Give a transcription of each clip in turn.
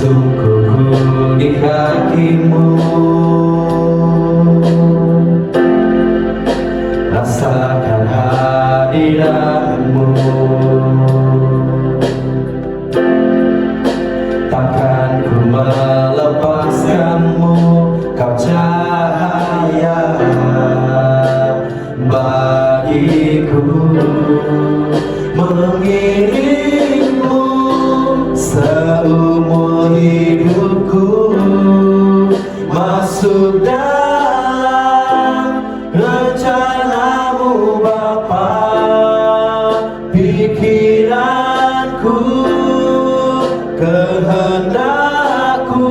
Tersungkurku di kakimu, rasakan hadiratmu. Takkan ku melepaskanmu, kau cahaya bagiku. Mengiringmu seumur hidupku, masuk dalam rencanamu Bapa. Pikiranku, kehendakku,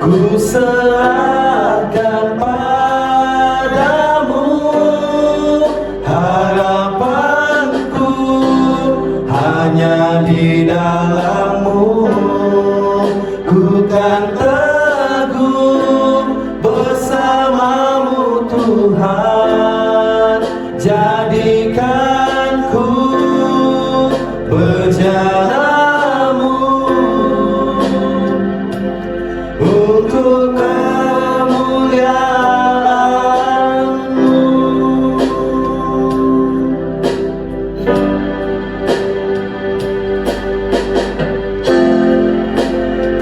ku serahkan padamu. Harapanku hanya di dalam-Mu. Ku kan teguh bersama-Mu Tuhan. Jadikan ku berjalan-Mu untuk kemuliaan-Mu.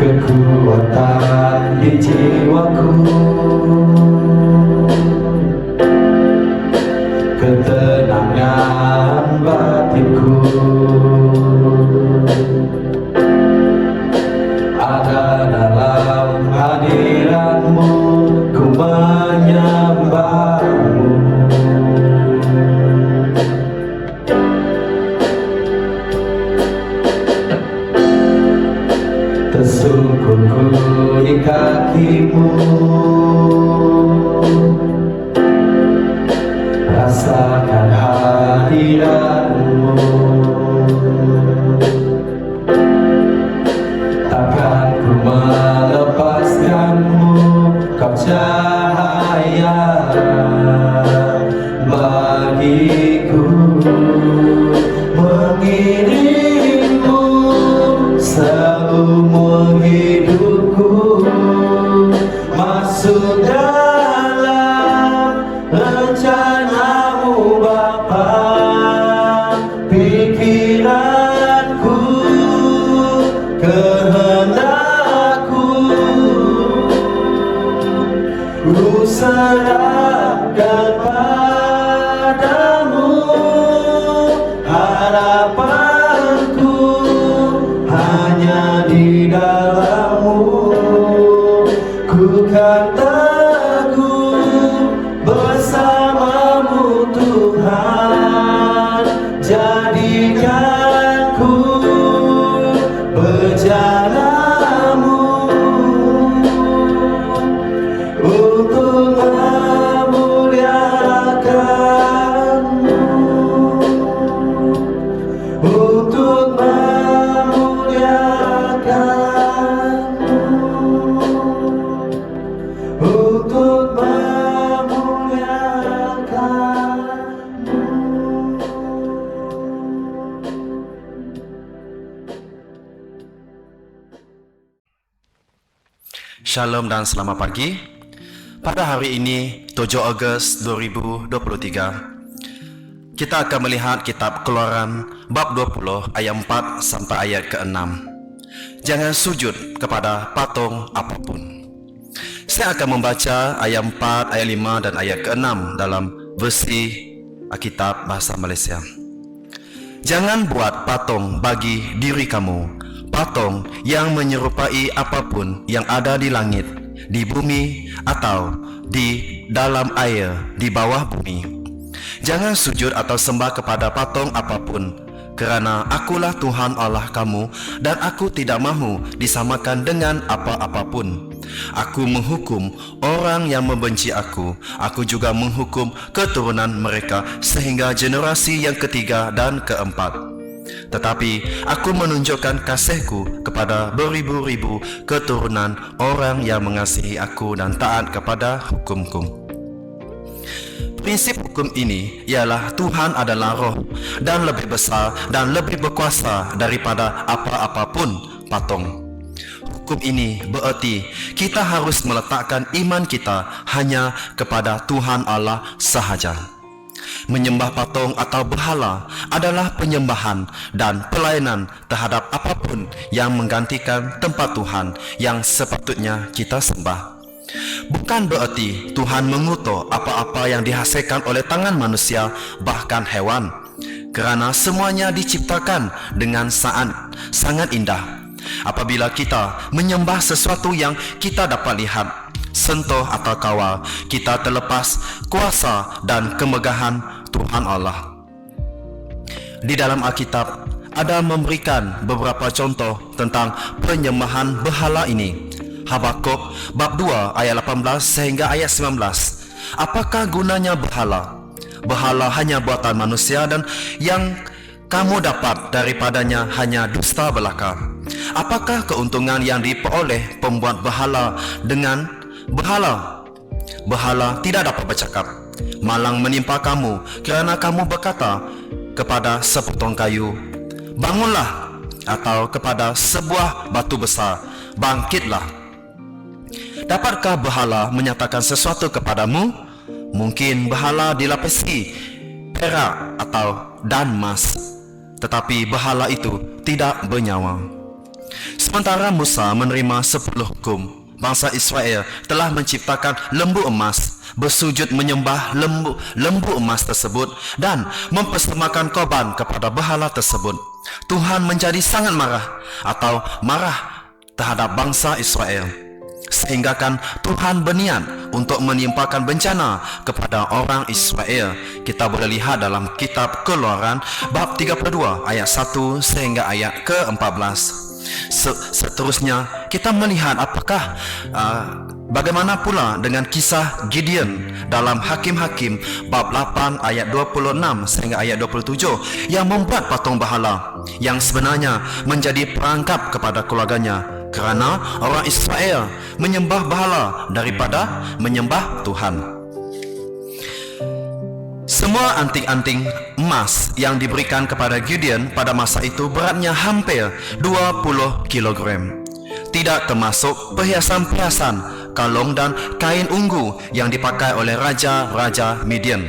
Kekuatan di jiwaku, ketenangan batinku, ada dalam hadirat-Mu. Ku menyembah-Mu. Tersungkurku di kakimu, rasakan hadirat-Mu. Takkan ku melepaskanmu, kau cahaya bagiku. Mengiringmu seumur hidupku, masuk dalam rencana-Mu Bapa. Pikiranku, kehendakku, ku serahkan padamu. Harapanku hanya di dalam-Mu. Ku kan teguh bersama-Mu Tuhan. Jadikan ku berjalan-Mu untuk memuliakan-Mu, untuk memuliakan-Mu, untuk memuliakan-Mu. Shalom dan selamat pagi. Pada hari ini 7 Ogos 2023, kita akan melihat kitab Keluaran bab 20 ayat 4 sampai ayat ke-6. Jangan sujud kepada patung apapun. Saya akan membaca ayat 4, ayat 5 dan ayat ke-6 dalam versi Alkitab bahasa Malaysia. Jangan buat patung bagi diri kamu, patung yang menyerupai apapun yang ada di langit, di bumi, atau di dalam air, di bawah bumi. Jangan sujud atau sembah kepada patung apapun, kerana akulah Tuhan Allah kamu, dan aku tidak mahu disamakan dengan apa-apapun. Aku menghukum orang yang membenci aku. Aku juga menghukum keturunan mereka sehingga generasi yang ketiga dan keempat. Tetapi aku menunjukkan kasihku kepada beribu-ribu keturunan orang yang mengasihi aku dan taat kepada hukumku. Prinsip hukum ini ialah Tuhan adalah roh dan lebih besar dan lebih berkuasa daripada apa-apapun patung. Hukum ini bererti kita harus meletakkan iman kita hanya kepada Tuhan Allah sahaja. Menyembah patung atau berhala adalah penyembahan dan pelayanan terhadap apapun yang menggantikan tempat Tuhan yang sepatutnya kita sembah. Bukan bererti Tuhan mengutuk apa-apa yang dihasilkan oleh tangan manusia, bahkan hewan, kerana semuanya diciptakan dengan sangat indah. Apabila kita menyembah sesuatu yang kita dapat lihat, sentuh atau kawal, kita terlepas kuasa dan kemegahan Tuhan Allah. Di dalam Alkitab ada memberikan beberapa contoh tentang penyembahan berhala ini. Habakuk bab 2 ayat 18 sehingga ayat 19. Apakah gunanya berhala? Berhala hanya buatan manusia dan yang kamu dapat daripadanya hanya dusta belaka. Apakah keuntungan yang diperoleh pembuat berhala dengan berhala? Berhala tidak dapat bercakap. Malang menimpa kamu kerana kamu berkata kepada sepotong kayu, bangunlah, atau kepada sebuah batu besar, bangkitlah. Dapatkah berhala menyatakan sesuatu kepadamu? Mungkin berhala dilapisi perak atau dan emas, tetapi berhala itu tidak bernyawa. Sementara Musa menerima 10 hukum, bangsa Israel telah menciptakan lembu emas, bersujud menyembah lembu emas tersebut dan mempersembahkan korban kepada berhala tersebut. Tuhan menjadi sangat marah terhadap bangsa Israel, sehinggakan Tuhan berniat untuk menimpakan bencana kepada orang Israel. Kita boleh lihat dalam kitab Keluaran bab 32 ayat 1 sehingga ayat ke-14. Seterusnya kita melihat bagaimana pula dengan kisah Gideon dalam Hakim-Hakim bab 8 ayat 26 sehingga ayat 27, yang membuat patung berhala yang sebenarnya menjadi perangkap kepada keluarganya, kerana orang Israel menyembah berhala daripada menyembah Tuhan. Semua anting-anting emas yang diberikan kepada Gideon pada masa itu beratnya hampir 20 kilogram. Tidak termasuk perhiasan-perhiasan, kalung dan kain ungu yang dipakai oleh raja-raja Midian,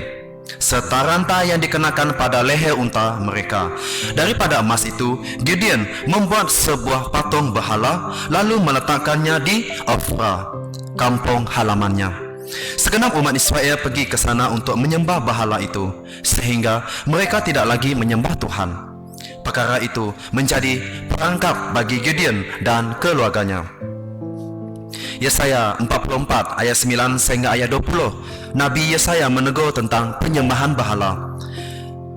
serta rantai yang dikenakan pada leher unta mereka. Daripada emas itu, Gideon membuat sebuah patung berhala lalu meletakkannya di Ofra, kampung halamannya. Segenap umat Israel pergi ke sana untuk menyembah berhala itu, sehingga mereka tidak lagi menyembah Tuhan. Perkara itu menjadi perangkap bagi Gideon dan keluarganya. Yesaya 44 ayat 9 sehingga ayat 20. Nabi Yesaya menegur tentang penyembahan berhala.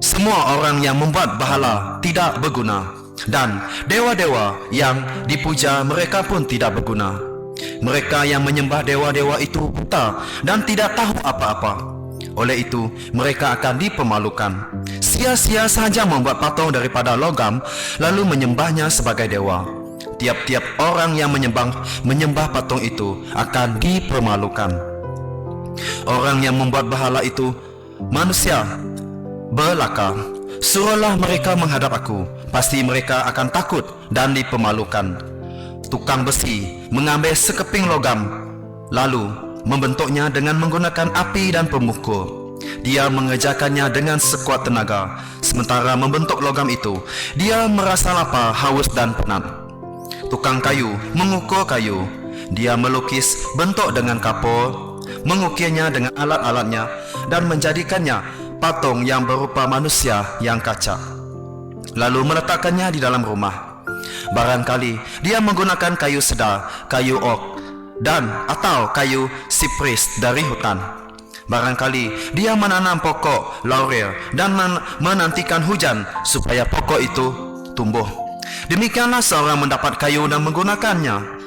Semua orang yang membuat berhala tidak berguna, dan dewa-dewa yang dipuja mereka pun tidak berguna. Mereka yang menyembah dewa-dewa itu buta dan tidak tahu apa-apa. Oleh itu, mereka akan dipermalukan. Sia-sia sahaja membuat patung daripada logam, lalu menyembahnya sebagai dewa. Tiap-tiap orang yang menyembah patung itu akan dipermalukan. Orang yang membuat berhala itu manusia belaka. Suruhlah mereka menghadap aku, pasti mereka akan takut dan dipermalukan. Tukang besi mengambil sekeping logam, lalu membentuknya dengan menggunakan api dan pemukul. Dia mengerjakannya dengan sekuat tenaga. Sementara membentuk logam itu, dia merasa lapar, haus dan penat. Tukang kayu mengukur kayu. Dia melukis bentuk dengan kapur, mengukirnya dengan alat-alatnya, dan menjadikannya patung yang berupa manusia yang kacak, lalu meletakkannya di dalam rumah. Barangkali dia menggunakan kayu sedar, kayu ok, dan atau kayu sipris dari hutan. Barangkali dia menanam pokok laurel dan menantikan hujan supaya pokok itu tumbuh. Demikianlah seorang mendapat kayu dan menggunakannya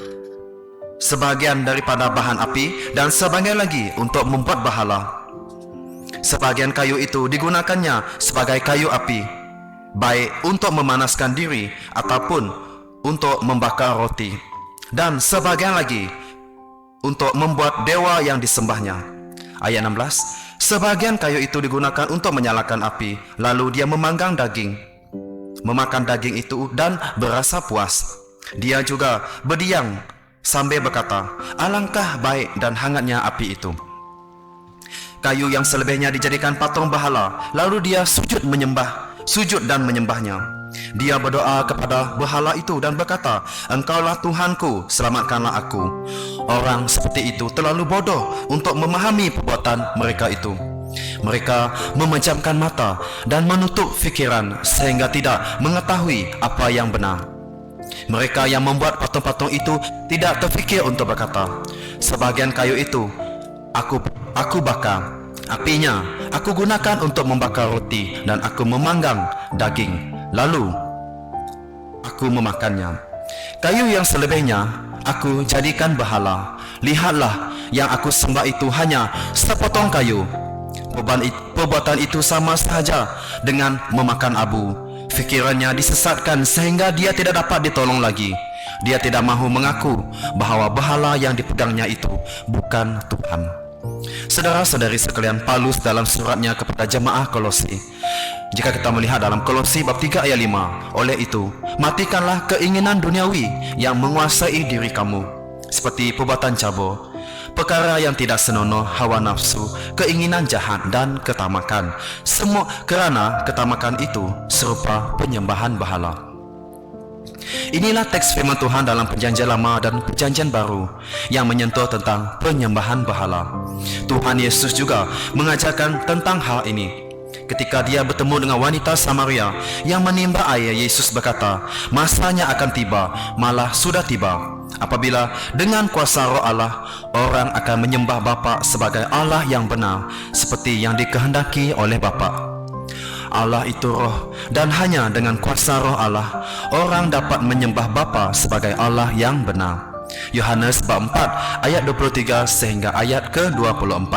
sebagian daripada bahan api dan sebagian lagi untuk membuat berhala. Sebagian kayu itu digunakannya sebagai kayu api, baik untuk memanaskan diri ataupun untuk membakar roti, dan sebagian lagi untuk membuat dewa yang disembahnya. Ayat 16. Sebahagian kayu itu digunakan untuk menyalakan api, lalu dia memanggang daging, memakan daging itu dan berasa puas. Dia juga berdiam sambil berkata, alangkah baik dan hangatnya api itu. Kayu yang selebihnya dijadikan patung berhala, lalu dia sujud dan menyembahnya. Dia berdoa kepada berhala itu dan berkata, Engkaulah Tuhanku, selamatkanlah aku. Orang seperti itu terlalu bodoh untuk memahami perbuatan mereka itu. Mereka memejamkan mata dan menutup fikiran sehingga tidak mengetahui apa yang benar. Mereka yang membuat patung-patung itu tidak terfikir untuk berkata, sebahagian kayu itu aku bakar, apinya aku gunakan untuk membakar roti, dan aku memanggang daging, lalu aku memakannya. Kayu yang selebihnya aku jadikan berhala. Lihatlah, yang aku sembah itu hanya sepotong kayu. Perbuatan itu sama sahaja dengan memakan abu. Fikirannya disesatkan sehingga dia tidak dapat ditolong lagi. Dia tidak mahu mengaku bahawa berhala yang dipegangnya itu bukan Tuhan. Saudara-saudari sekalian, Paulus dalam suratnya kepada jemaah Kolosi, jika kita melihat dalam Kolosi bab 3 ayat 5, oleh itu matikanlah keinginan duniawi yang menguasai diri kamu, seperti perbuatan cabur, perkara yang tidak senonoh, hawa nafsu, keinginan jahat dan ketamakan. Semua kerana ketamakan itu serupa penyembahan berhala. Inilah teks firman Tuhan dalam Perjanjian Lama dan Perjanjian Baru yang menyentuh tentang penyembahan berhala. Tuhan Yesus juga mengajarkan tentang hal ini. Ketika dia bertemu dengan wanita Samaria yang menimba air, Yesus berkata, masanya akan tiba, malah sudah tiba, apabila dengan kuasa Roh Allah, orang akan menyembah Bapa sebagai Allah yang benar, seperti yang dikehendaki oleh Bapa. Allah itu roh, dan hanya dengan kuasa Roh Allah, orang dapat menyembah Bapa sebagai Allah yang benar. Yohanes bab 4 ayat 23 sehingga ayat ke-24.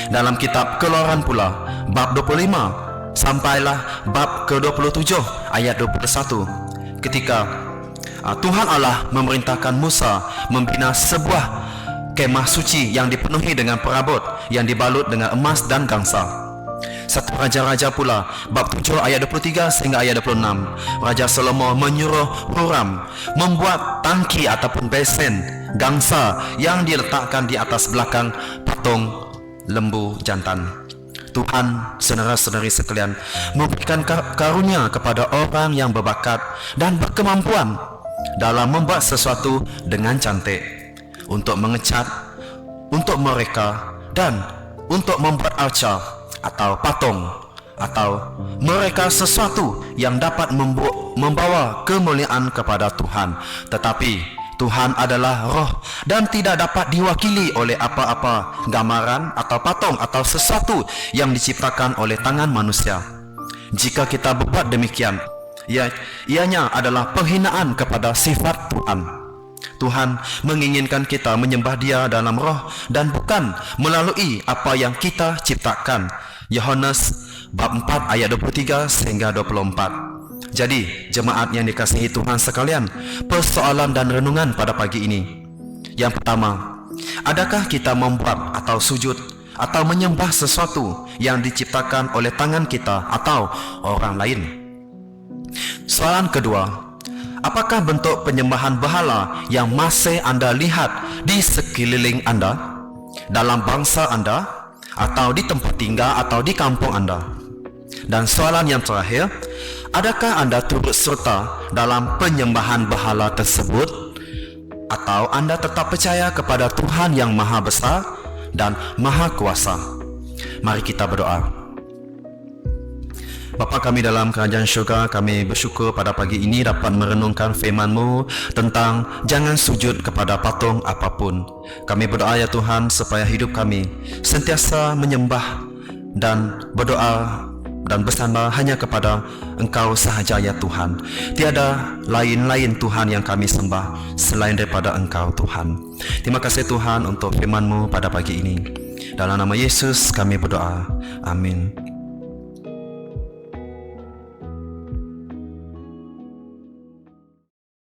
Dalam kitab Keluaran pula, bab 25 sampailah bab ke-27 ayat 21, ketika Tuhan Allah memerintahkan Musa membina sebuah kemah suci yang dipenuhi dengan perabot yang dibalut dengan emas dan gangsa. Satu Raja-Raja pula, bab 7 ayat 23 sehingga ayat 26, Raja Salomo menyuruh Huram membuat tangki ataupun besen gangsa yang diletakkan di atas belakang patung lembu jantan. Tuhan, saudara-saudari sekalian, memberikan karunia kepada orang yang berbakat dan berkemampuan dalam membuat sesuatu dengan cantik, untuk mengecat, untuk mereka, dan untuk membuat arca atau patung, atau mereka sesuatu yang dapat membawa kemuliaan kepada Tuhan. Tetapi Tuhan adalah roh dan tidak dapat diwakili oleh apa-apa gambaran atau patung atau sesuatu yang diciptakan oleh tangan manusia. Jika kita berbuat demikian, ianya adalah penghinaan kepada sifat Tuhan. Tuhan menginginkan kita menyembah Dia dalam roh dan bukan melalui apa yang kita ciptakan. Yohanes bab 4 ayat 23 sehingga 24. Jadi, jemaat yang dikasihi Tuhan sekalian, persoalan dan renungan pada pagi ini. Yang pertama, adakah kita membuat atau sujud atau menyembah sesuatu yang diciptakan oleh tangan kita atau orang lain? Soalan kedua, apakah bentuk penyembahan berhala yang masih Anda lihat di sekeliling Anda, dalam bangsa Anda, atau di tempat tinggal atau di kampung Anda? Dan soalan yang terakhir, adakah Anda turut serta dalam penyembahan berhala tersebut, atau Anda tetap percaya kepada Tuhan yang Maha Besar dan Maha Kuasa? Mari kita berdoa. Bapa kami dalam kerajaan syurga, kami bersyukur pada pagi ini dapat merenungkan firman-Mu tentang jangan sujud kepada patung apapun. Kami berdoa ya Tuhan, supaya hidup kami sentiasa menyembah dan berdoa dan bersandar hanya kepada Engkau sahaja ya Tuhan. Tiada lain-lain Tuhan yang kami sembah selain daripada Engkau Tuhan. Terima kasih Tuhan untuk firman-Mu pada pagi ini. Dalam nama Yesus kami berdoa. Amin.